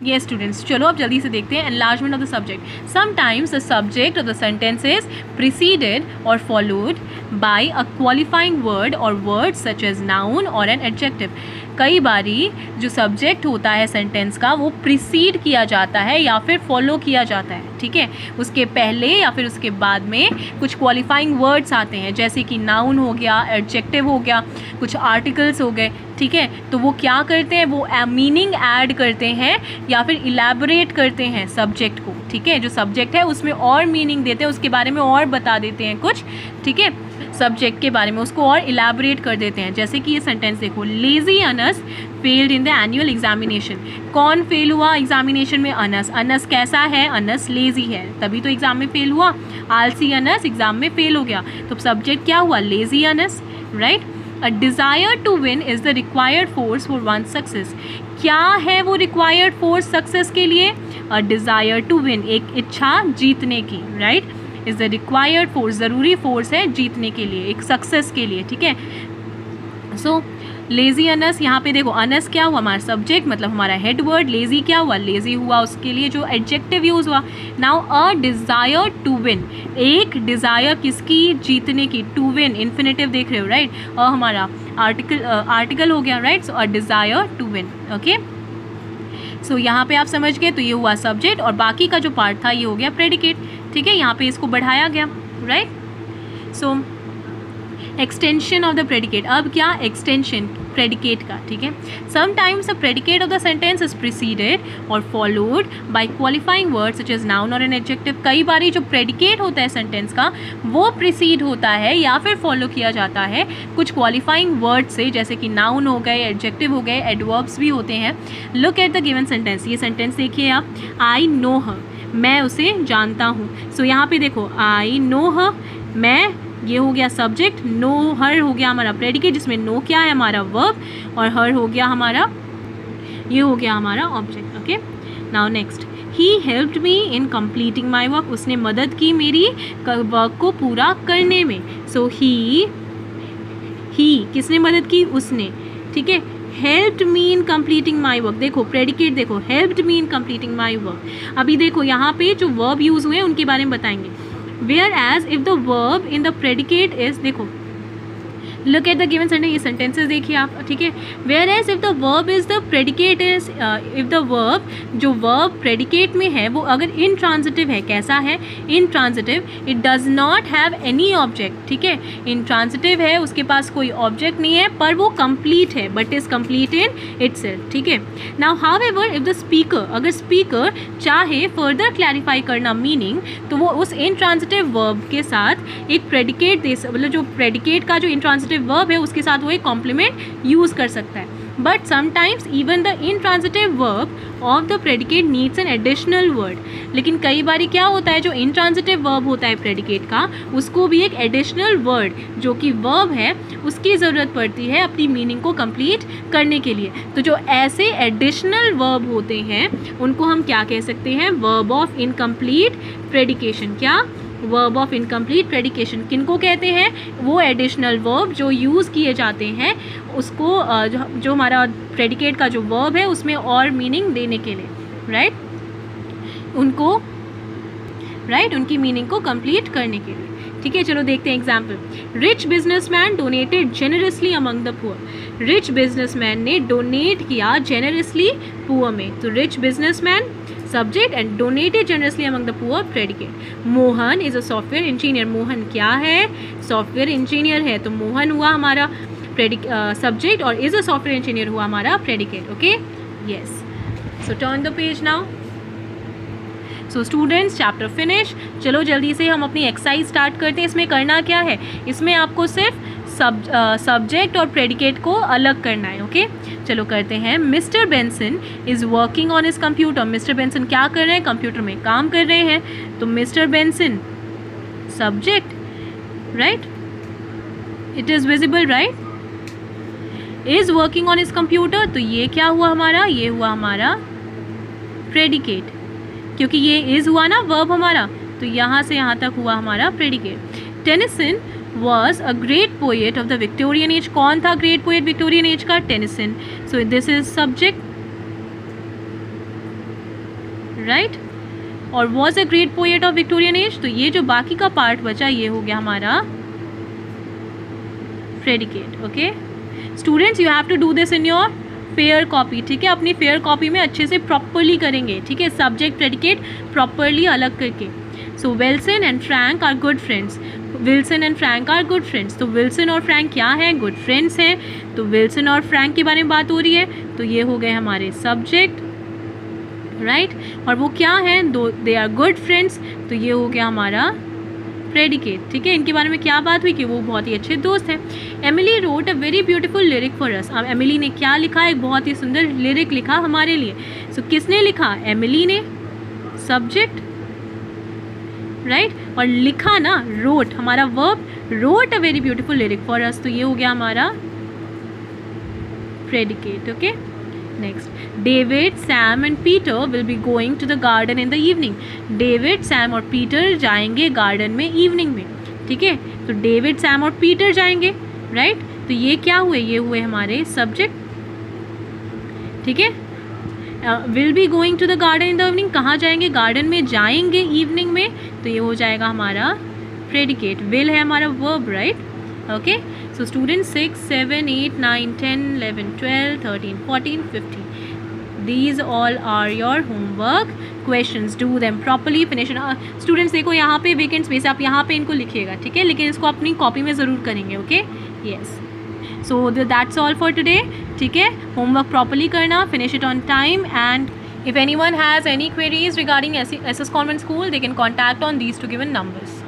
ये स्टूडेंट्स, चलो अब जल्दी से देखते हैं enlargement of the subject. Sometimes the subject of the sentence is preceded or followed by a qualifying word or word such as noun or an adjective. कई बारी जो सब्जेक्ट होता है सेंटेंस का वो प्रीसीड किया जाता है या फिर फॉलो किया जाता है, ठीक है, उसके पहले या फिर उसके बाद में कुछ क्वालिफाइंग वर्ड्स आते हैं, जैसे कि नाउन हो गया, एडजेक्टिव हो गया, कुछ आर्टिकल्स हो गए, ठीक है। तो वो क्या करते हैं, वो मीनिंग ऐड करते हैं या फिर इलेबोरेट करते हैं सब्जेक्ट को, ठीक है। जो सब्जेक्ट है उसमें और मीनिंग देते हैं, उसके बारे में और बता देते हैं कुछ, ठीक है, सब्जेक्ट के बारे में उसको और इलेबोरेट कर देते हैं। जैसे कि ये सेंटेंस देखो, lazy Anas failed in the annual examination. कौन फेल हुआ एग्जामिनेशन में? अनस। अनस कैसा है? अनस लेजी है, तभी तो एग्जाम में फेल हुआ। आलसी अनस एग्जाम में फेल हो गया, तो सब्जेक्ट क्या हुआ? Lazy ones, right. A desire to win is the required force for one success. क्या है वो रिक्वायर्ड फोर्स सक्सेस के लिए? अ डिज़ायर टू विन, एक इच्छा जीतने की, right, is the required force, ज़रूरी फोर्स है जीतने के लिए, एक सक्सेस के लिए, ठीक है। सो लेजी अनस, यहाँ पे देखो अनस क्या हुआ? हमारा सब्जेक्ट, मतलब हमारा हेड वर्ड। लेजी क्या हुआ? लेजी हुआ, उसके लिए जो एडजेक्टिव यूज़ हुआ। Now a desire to win, एक डिज़ायर किसकी? जीतने की। टू विन इन्फिनेटिव देख रहे हो, राइट। हमारा आर्टिकल हो गया, right. So a desire to win, okay. सो यहाँ पे आप समझ गए, तो ये हुआ सब्जेक्ट और बाकी का जो पार्ट था ये हो गया प्रेडिकेट, ठीक है। यहाँ पे इसको बढ़ाया गया, right. So extension of the predicate, अब क्या? एक्सटेंशन प्रेडिकेट का, ठीक है। Sometimes the predicate of the sentence is preceded or followed by qualifying word such as noun or an adjective. कई बारी जो प्रेडिकेट होता है सेंटेंस का वो प्रीसीड होता है या फिर फॉलो किया जाता है कुछ क्वालिफाइंग वर्ड से, जैसे कि नाउन हो गए, एडजेक्टिव हो गए, एडवर्ब्स भी होते हैं। Look at the given sentence, ये सेंटेंस देखिए आप। आई नो हर, मैं उसे जानता हूँ। सो यहाँ पे देखो, आई नो हर, मैं, ये हो गया सब्जेक्ट, नो हर हो गया हमारा प्रेडिकेट, जिसमें नो क्या है? हमारा वर्ब, और हर हो गया हमारा, ये हो गया हमारा object, okay. Now next, he helped me in completing my work, उसने मदद की मेरी वर्क को पूरा करने में। सो ही किसने मदद की? उसने, ठीक है। Helped me in completing my work, देखो प्रेडिकेट देखो, helped me in completing my work. अभी देखो यहाँ पे जो वर्ब यूज़ हुए उनके बारे में बताएंगे। Whereas if the verb in the predicate is, देखो look at the given sentence, ये सेंटेंसेस देखिए आप, ठीक है। Whereas if the verb is the predicate is, if the verb, जो verb predicate में है वो अगर intransitive है, कैसा है? intransitive, it does not have any object, ठीक है। intransitive है, उसके पास कोई object नहीं है, पर वो complete है, but is complete in itself, ठीक है। Now however if the speaker, अगर speaker चाहे further clarify करना meaning, तो वो उस intransitive verb के साथ एक predicate दे, मतलब जो predicate का जो intransitive वर्ब है उसके साथ वो एक कॉम्प्लीमेंट यूज़ कर सकता है। But sometimes even the intransitive verb of the predicate needs an additional word, लेकिन कई बार क्या होता है, जो इनट्रांजिटिव वर्ब होता है प्रेडिकेट का, उसको भी एक एडिशनल वर्ड जो कि वर्ब है उसकी ज़रूरत पड़ती है अपनी मीनिंग को कंप्लीट करने के लिए। तो जो ऐसे एडिशनल वर्ब होते हैं उनको हम क्या कह सकते हैं? Verb of incomplete predication. क्या? Verb of incomplete predication. किनको कहते हैं? वो एडिशनल वर्ब जो यूज़ किए जाते हैं उसको, जो हमारा प्रेडिकेट का जो वर्ब है उसमें और मीनिंग देने के लिए, राइट, उनको, राइट, उनकी मीनिंग को कंप्लीट करने के लिए, ठीक है। चलो देखते हैं example. Rich businessman donated generously among the poor. Rich businessman ने डोनेट किया जेनरसली पुअर में, तो rich businessman subject and donated generously among the poor predicate. Mohan is a software engineer, Mohan क्या है? सॉफ्टवेयर इंजीनियर है, तो मोहन हुआ हमारा सब्जेक्ट और इज़ अ सॉफ्टवेयर इंजीनियर हुआ हमारा predicate, okay, yes. So turn the page now. So students, chapter finish. चलो जल्दी से हम अपनी एक्सरसाइज स्टार्ट करते हैं। इसमें करना क्या है? इसमें आपको सिर्फ सब्जेक्ट और प्रेडिकेट को अलग करना है, ओके। चलो करते हैं। Mister Benson is working on his computer. Mister Benson क्या कर रहे हैं? कंप्यूटर में काम कर रहे हैं, तो mister Benson subject, right, it is visible, right, is working on his computer, तो ये क्या हुआ हमारा? ये हुआ हमारा प्रेडिकेट, क्योंकि ये इज़ हुआ ना वर्ब हमारा, तो यहाँ से यहाँ तक हुआ हमारा predicate. Tennyson was a great poet of the Victorian age. कौन था great poet Victorian age का? Tennyson. So this is subject, right, और was a great poet of Victorian age. तो ये जो बाकी का पार्ट बचा ये हो गया हमारा predicate. Okay students, you have to do this in your fair copy, ठीक है, अपनी फेयर कॉपी में अच्छे से प्रॉपरली करेंगे, ठीक है, सब्जेक्ट प्रेडिकेट प्रॉपरली अलग करके। So Wilson and Frank are good friends, Wilson and Frank are good friends. तो विल्सन और फ्रैंक क्या है, गुड फ्रेंड्स हैं। तो विल्सन और फ्रैंक के बारे में बात हो रही है, तो ये हो गए हमारे सब्जेक्ट, राइट, और वो क्या है, दो दे आर गुड फ्रेंड्स, तो ये हो गया हमारा प्रेडिकेट, ठीक है। इनके बारे में क्या बात हुई कि वो बहुत ही अच्छे दोस्त हैं। Emily road a very beautiful lyric for अस। अब एमिली ने क्या लिखा, एक बहुत ही सुंदर लिरिक लिखा हमारे लिए। सो किसने लिखा, एमिली ने, सब्जेक्ट, राइट, और लिखा ना रोट, हमारा verb, wrote a very beautiful lyric for us, तो ये हो गया हमारा predicate. Okay next, David, Sam and Peter will be going to the garden in the evening. David, Sam और पीटर जाएंगे गार्डन में इवनिंग में, ठीक है। तो डेविड, सैम और पीटर जाएंगे, राइट, तो ये क्या हुए, ये हुए हमारे सब्जेक्ट, ठीक है। Will be going to the garden in the evening, कहाँ जाएंगे, गार्डन में जाएंगे इवनिंग में, तो ये हो जाएगा हमारा प्रेडिकेट। विल है हमारा verb, right. Okay so students 6, 7, 8, 9, 10, 11, 12, 13, 14, 15, these all are your homework questions, do them properly, finish it। Students देखो यहाँ पे वेकेंट स्पेस, आप यहाँ पे इनको लिखिएगा, ठीक है, लेकिन इसको अपनी कॉपी में ज़रूर करेंगे। Okay yes, so that's all for today, ठीक है। होमवर्क प्रॉपरली करना, finish it on time, and if anyone has any queries regarding SS Convent School, they can contact on these two given numbers.